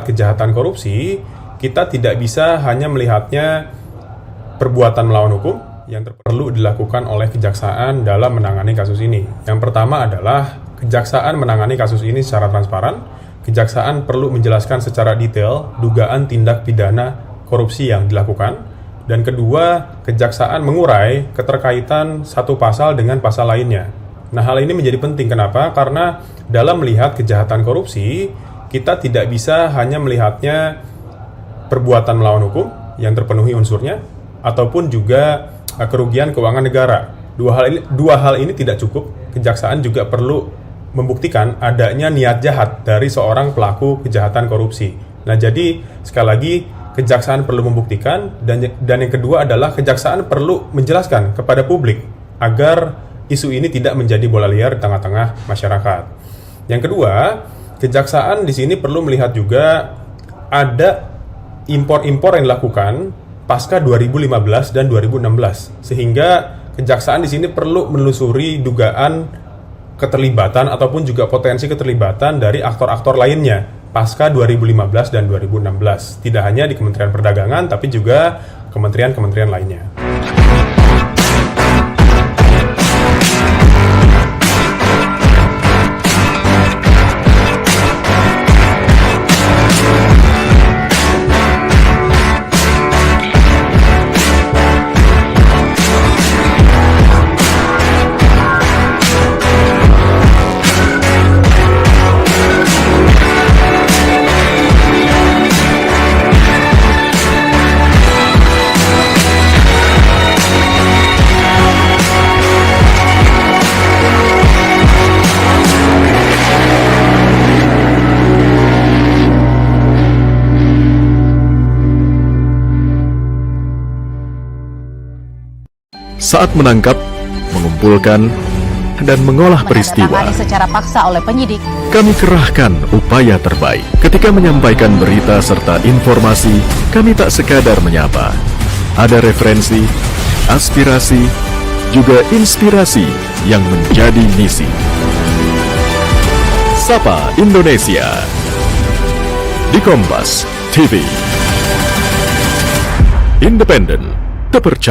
Kejahatan korupsi, kita tidak bisa hanya melihatnya perbuatan melawan hukum yang perlu dilakukan oleh kejaksaan dalam menangani kasus ini. Yang pertama adalah kejaksaan menangani kasus ini secara transparan. Kejaksaan perlu menjelaskan secara detail dugaan tindak pidana korupsi yang dilakukan. Dan kedua, kejaksaan mengurai keterkaitan satu pasal dengan pasal lainnya. Nah, hal ini menjadi penting. Kenapa? Karena dalam melihat kejahatan korupsi, kita tidak bisa hanya melihatnya perbuatan melawan hukum yang terpenuhi unsurnya, ataupun juga kerugian keuangan negara. Dua hal ini tidak cukup. Kejaksaan juga perlu membuktikan adanya niat jahat dari seorang pelaku kejahatan korupsi. Nah, jadi sekali lagi kejaksaan perlu membuktikan, dan yang kedua adalah kejaksaan perlu menjelaskan kepada publik agar isu ini tidak menjadi bola liar di tengah-tengah masyarakat. Yang kedua, kejaksaan di sini perlu melihat juga ada impor-impor yang dilakukan pasca 2015 dan 2016, sehingga kejaksaan di sini perlu menelusuri dugaan keterlibatan ataupun juga potensi keterlibatan dari aktor-aktor lainnya pasca 2015 dan 2016, tidak hanya di Kementerian Perdagangan tapi juga kementerian-kementerian lainnya. Saat menangkap, mengumpulkan, dan mengolah peristiwa, secara paksa oleh penyidik, kami kerahkan upaya terbaik. Ketika menyampaikan berita serta informasi, kami tak sekadar menyapa. Ada referensi, aspirasi, juga inspirasi yang menjadi misi. Sapa Indonesia di Kompas TV. Independen, terpercaya.